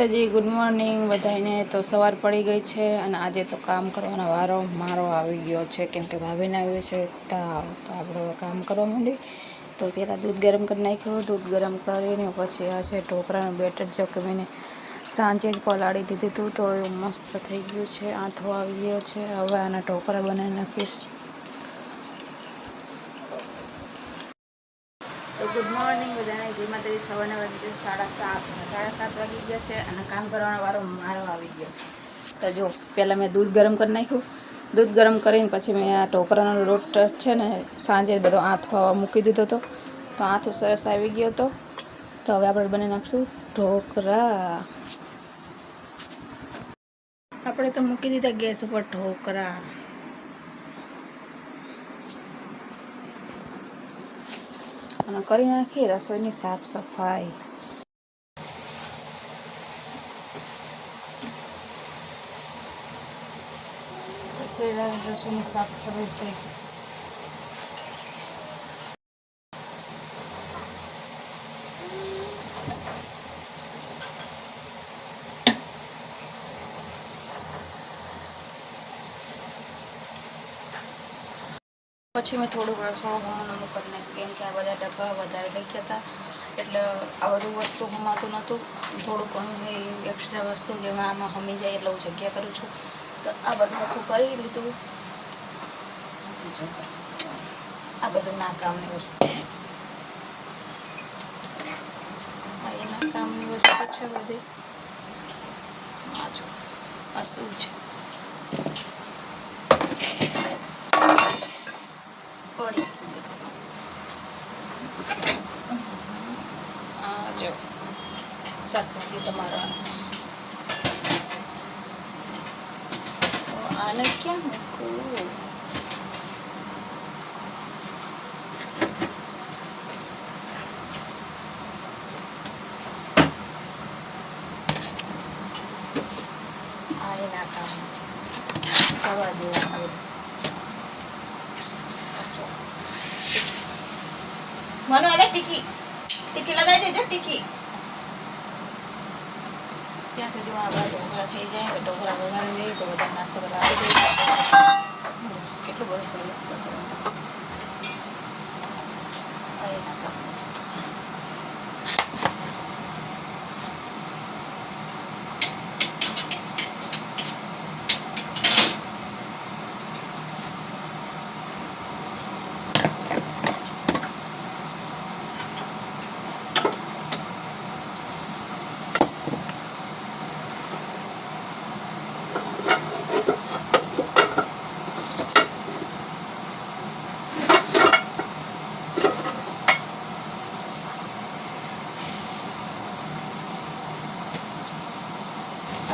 માતાજી, good morning બધાને। તો સવાર પડી ગઈ છે અને આજે તો કામ કરવાનો વારો મારો આવી ગયો છે, કેમ કે ભાભીને આવ્યો છે તાવ। તો આપણે કામ કરવા માંડી। તો પહેલાં દૂધ ગરમ કરી નાખ્યું। દૂધ ગરમ કરીને પછી આ છે ઢોકળાનું બેટર, જો કે મેં સાંજે જ પલાળી દીધું હતું, તો એવું મસ્ત થઈ ગયું છે, આથો આવી ગયો છે। હવે આના ઢોકળા બનાવી નાખીશ। તો ગુડ મોર્નિંગ બધાને, જય માતાજી। સવારના વાગી 7:30 વાગી ગયા છે અને કામ કરવાનો વારો મારો આવી ગયો છે। તો જો પહેલાં મેં દૂધ ગરમ કરી નાખ્યું। દૂધ ગરમ કરીને પછી મેં આ ઢોકળાનો લોટ છે ને સાંજે બધો આથો મૂકી દીધો હતો, તો આથો સરસ આવી ગયો હતો। તો હવે આપણે બનાવી નાખીશું ઢોકળા। આપણે તો મૂકી દીધા ગેસ ઉપર ઢોકળા અને કરી નાખી રસોઈની સાફ સફાઈ। રસોઈની સાફ સફાઈ થઈ ગઈ। પછી મેં થોડું હમણાં કરી નાખ્યું, કેમ કે આ બધા ડબ્બા વધારે લઈ ગયા હતા, એટલે આ બધું વસ્તુ હમાતું નહોતું। થોડું ઘણું એક્સ્ટ્રા વસ્તુ જેમાં આમાં હમી જાય એટલે હું જગ્યા કરું છું। તો આ બધું આખું કરી લીધું। આ બધું ના કામની વસ્તુ, એના કામની વસ્તુ છે બધી। આ જો આ શું છે, જો શાકભાજી સમારવાનું, આને ક્યાં મૂકવું? આ એના કામ થવા દેવાનું। મનો એટલે ટીકી લગાવી દેજો, ટીકી ત્યાં સુધીમાં આપણા ઢોકળા થઈ જાય। ઢોકળા વઘારી દઈએ તો બધા નાસ્તો કરવા આવી જાય। કેટલું બધું પડ્યું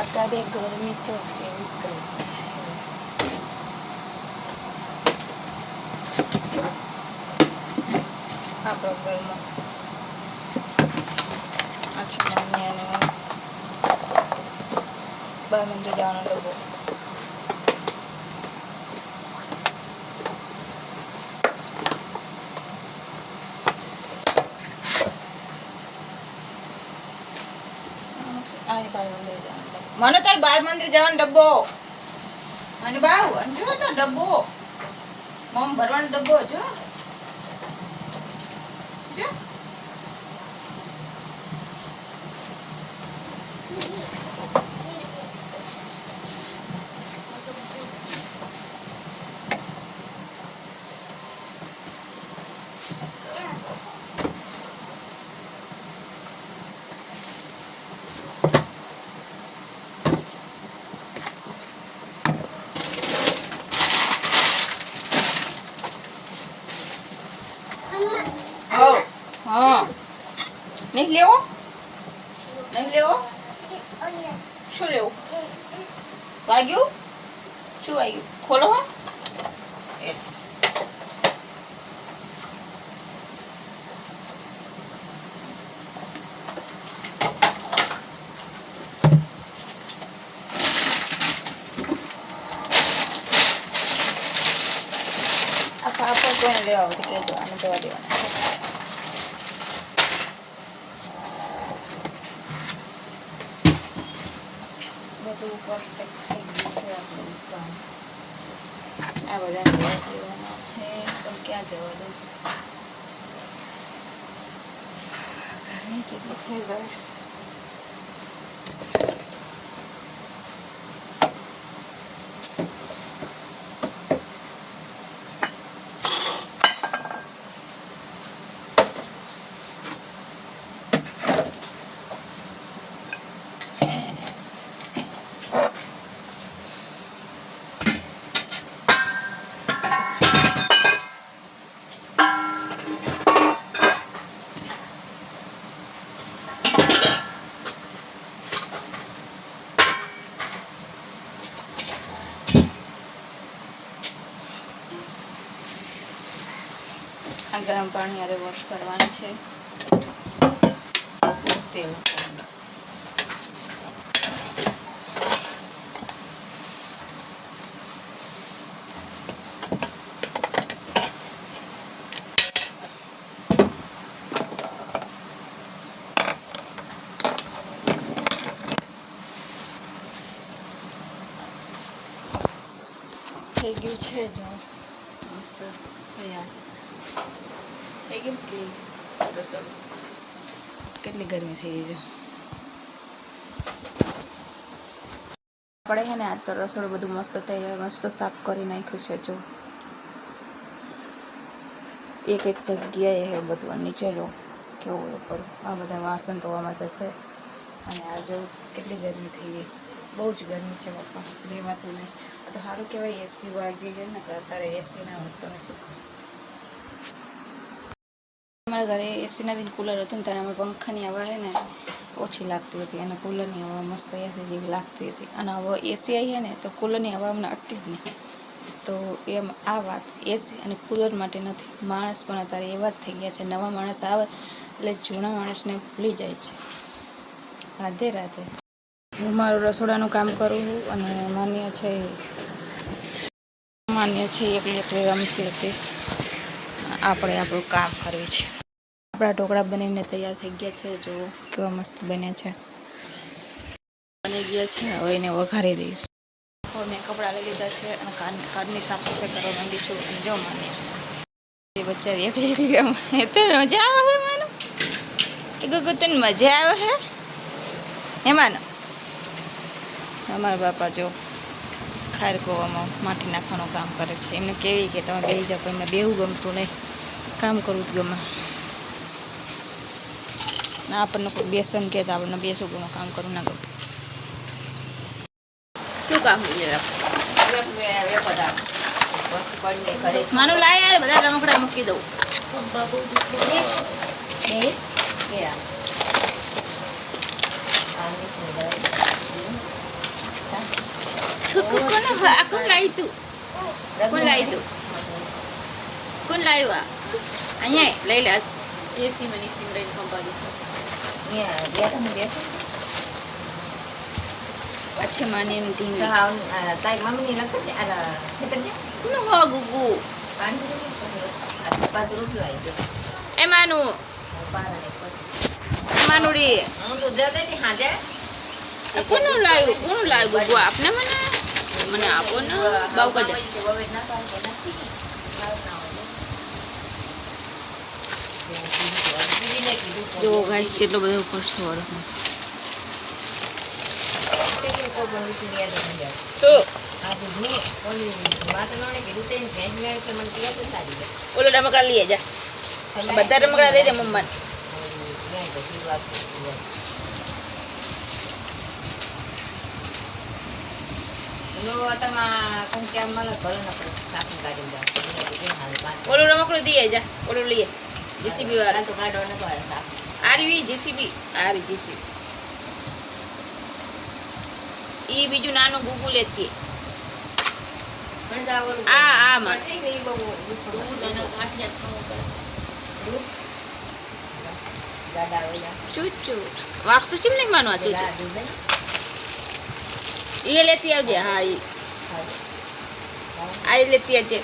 અત્યારે ગરમી તો કેવી કરી આપણો ઘરમાં આ છે મમ્મી અને બહાર મંદિર જવાનો ડબ્બો। મને તાર બાર મંદિર જવાનો ડબ્બો, અને બાવ જો તો ડબ્બો મમ ભરવાનો ડબ્બો જો જો। हाँ नहीं लेवो, नहीं लेवो शू लेवो वाग्यू शू वाग्यू खोलो हो पापड़ को ले आओ तो कह दो आने दवा देवाना। બધું પરફેક્ટ થઈ ગયું છે આપણું કામ. આ બધા લેવાના છે પણ ક્યાં જવા દઉં, ગરમી કેટલી થઈ ગઈ. આ ગરમ પાણી હારે વોશ કરવાનું છે. તેલ થઈ ગયું છે. જો મસ્ત તૈયાર થઈ ગયું. ક્લીન રસોડું. કેટલી ગરમી થઈ ગઈ છે. આપણે છે ને આજ તો રસોડું બધું મસ્ત તૈયાર મસ્ત સાફ કરી નાખ્યું છે. જો એક એક જગ્યાએ હે બધું. નીચે જો કેવું ઉપર આ બધા વાસણ ધોવામાં જશે. અને આ જો કેટલી ગરમી થઈ ગઈ. બહુ જ ગરમી છે પપ્પા, રહેવાતું નહીં. તો સારું કહેવાય એસી વાગી ગઈ ને, અત્યારે એસી ના હોય તમે શું કહો. અમારા ઘરે એસીના દિન કુલર હતું ને ત્યારે અમે પંખાની હવા છે ને ઓછી લાગતી હતી અને કુલરની હવા મસ્ત એસી જેવી લાગતી હતી. અને હવે એસી આવી છે ને તો કુલરની હવા અમને અટતી જ નહીં. તો એમ આ વાત એસી અને કુલર માટે નથી. માણસ પણ અત્યારે એવા જ થઈ ગયા છે. નવા માણસ આવે એટલે જૂના માણસને ભૂલી જાય છે. રાધે રાધે. હું મારું રસોડાનું કામ કરું અને માન્ય છે એકલી રમતી હતી. આપણે આપણું કામ કરવી છે. આપણા ઢોકળા બનીને તૈયાર થઈ ગયા છે. જો કેવા મસ્ત બન્યા છે. બની ગયા છે. હવે એને વઘારી દઈશ. હવે મેં કપડાં લઈ લીધા છે અને કારની સાફ સફાઈ કરવા માંડી છું. અને જો માન્ય એ બચારી એકલી રમે. તને મજા આવે હે માનો? એ ગગુ તને મજા આવે હે? હે માનો? અમારા બાપા જો ખારકોવામાં માટી નાખવાનું કામ કરે છે. એમને કેવી કે તમે બેસી જાઓ, એમને બેવું ગમતું નહીં, કામ કરવું જ ગમે. ના આપણને કોઈ બેસન કહે તો આપણને બેસવું ગમે, કામ કરવું ના ગમે. શું કામ માનું લાય યાર, બધા રમકડા મૂકી દઉં. કોણ લાવ્યું? અહીંયા લઈ લે. એસી મને સિમરન કંપાડી અચ્છા માની નું ટીમ તાઈ મમ્મી ની લખો આ ખેતર દે નો હો ગુગુ એ માનું માનુડી હું તો દે દે હાજે કોનું લાવ્યું ગુગુ? આપને મને આપો ને બાવ કદે જો ગાઈસ કેટલો બધો ઉપર સોળ ઓલો રમકડા લઈએ જા, બધા રમકડા દઈ દે મમ્મા. ઓલું રમકડું દઈએ જા, ઓલું લઈએ જેસીબી વાળા તો ગાડો નતો આરવી જેસીબી આરી જેસીબી ઈ બીજું નાનું ગુગુ લેતી આ માં ચૂચુ વાક તો ચીમ નહીં માનવા ચૂચુ એ લેતી આવજે. હા એ આ લેતી આવજે.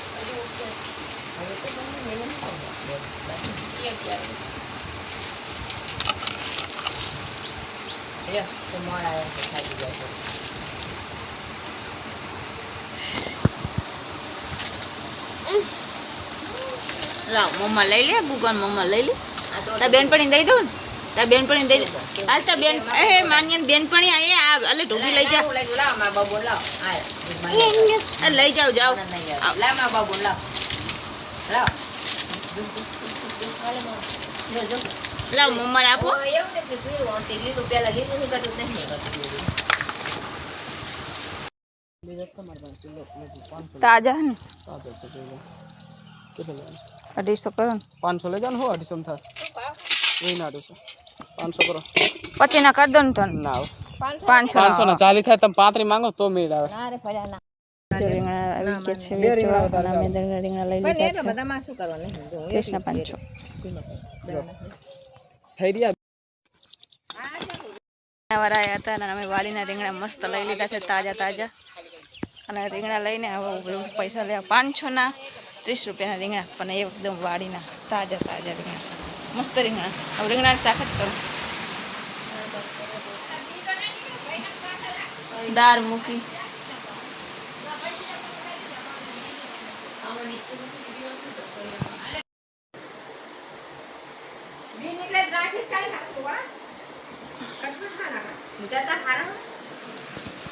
લાવ મમ્મા લઈ લે ગુગન મમ્મા લઈ લે તાર બેનપણી દઈ દઉં ને તાર બેનપણી દઈ દે હાલ તાર બેન એ માન્યન બેનપણી આ અલે ઢોલી લઈ જા લાવ મા બાબુ લાવ આ લઈ જાવ જાવ લાવ મા બાબુ લાવ લાવ લાવ મમ્માને આપો તાજા ને 250 કરો ને 500 લઈ જાવ ને 250 થશે એ ના 500 કરો પછી ના કરી દો ને તને ના 500 ના 40 થાય તમે 35 માંગો તો મેળ આવે રીંગણા આવી ગયા છે વેચવા અને અમે રીંગણા લઈ લીધા છે બધામાં શું કરવાનું 500 થઈ રહ્યા વાળા હતા અને અમે વાડીના રીંગણા મસ્ત લઈ લીધા છે તાજા તાજા અને રીંગણા લઈને હવે પૈસા લેવા 500 ના 30 રૂપિયાના રીંગણા પણ એકદમ વાડીના તાજા તાજા રીંગણા મસ્ત રીંગણા હવે રીંગણા શાક જ કરો દાળ મૂકી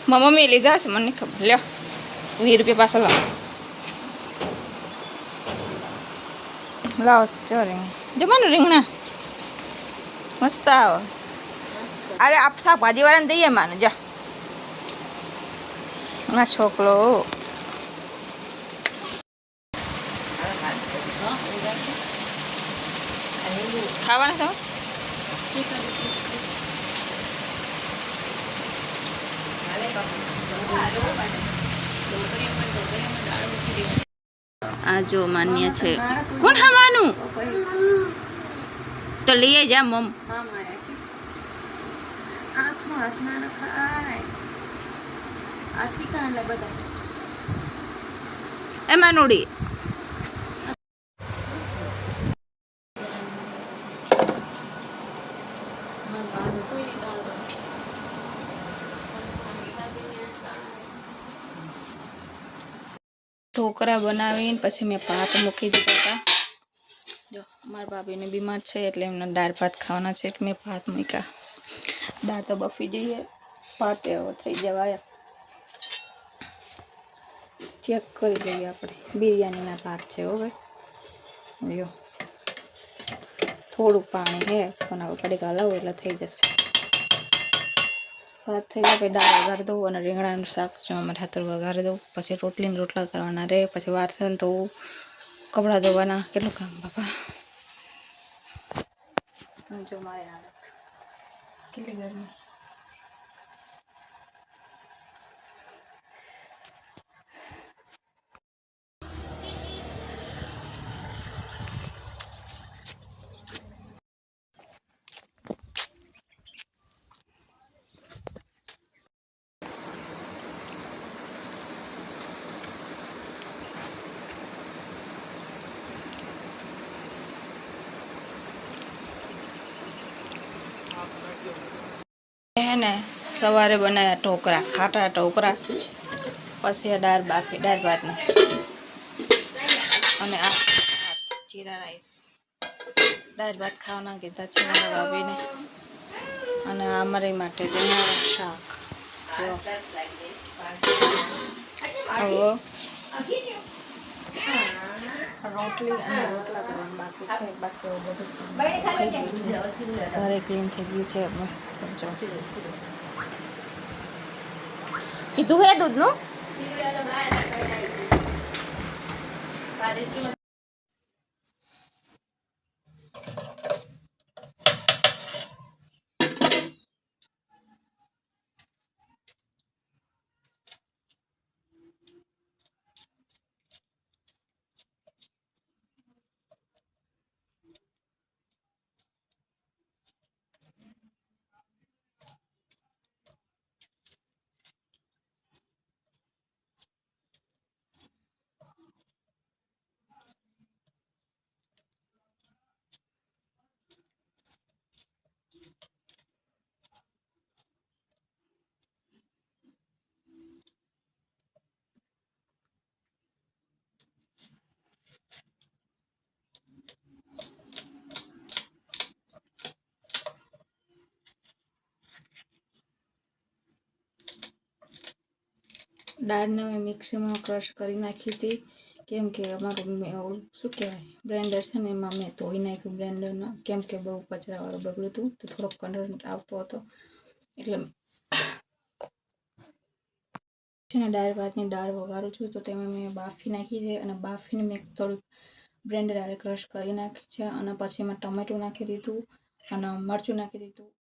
મમ્મી લીધા છે મને ખબર લ્યો 20 રૂપિયા પાછા લાવો લાવો ચો રીંગણા જમાનું રીંગણા મસ્ત આવો અરે આપ શાકભાજી વાળાને દઈએ માને જા ના છોકરો ખાવાના તમે આ જો માન્ય છે કોણ ખાવાનું તો લઈએ જા મમ એમાં નોડી ઢોકળા બનાવીને પછી મેં ભાત મૂકી દીધા હતા જો મારા ભાભીને બીમાર છે એટલે એમને દાળ ભાત ખાવાના છે એટલે મેં ભાત મૂક્યા દાળ તો બફી જઈએ ભાત હવે થઈ જવાય ચેક કરી લઈએ આપણે બિરયાનીના ભાત છે હો ભાઈ જો થોડું પાણી છે પણ હવે કડીક હલાવો એટલે થઈ જશે ભાત થઈ ગયા પછી દાળ વઘારી દઉં અને રીંગણાનું શાક મઠાતર વઘારી દઉં પછી રોટલા કરવાના રહે પછી વાર થશે ને તો કપડાં ધોવાના કેટલું કામ બાપા જો મારી હાલત કેટલી ગરમી હે ને સવારે બનાવ્યા ઢોકળા ખાટા ઢોકળા પછી દાળ ભાતને અને આ જીરા રાઈસ દાળ ભાત ખાવાના કીધા છે મારા ભાભીને અને અમારી માટે રીંગણાનું શાક જો હવે રોટલી અને રોટલા કરવાનું બાકી છે બાકી બધું ઘરે ક્લીન થઈ ગયું છે મસ્ત કીધું હે દૂધનું દાળને મેં મિક્સીમાં ક્રશ કરી નાખી હતી, કેમ કે અમારું શું કહેવાય બ્લેન્ડર છે ને એમાં મેં ધોઈ નાખ્યું બ્લેન્ડરમાં, કેમ કે બહુ કચરાવાળું બગડ્યું હતું તો થોડોક કરંટ આવતો હતો એટલે છે ને દાળ ભાતની દાળ વઘારું છું. તો તેમાં મેં બાફી નાખી છે અને બાફીને મેં થોડુંક બ્લેન્ડર ક્રશ કરી નાખી છે અને પછી એમાં ટમેટું નાખી દીધું અને મરચું નાખી દીધું.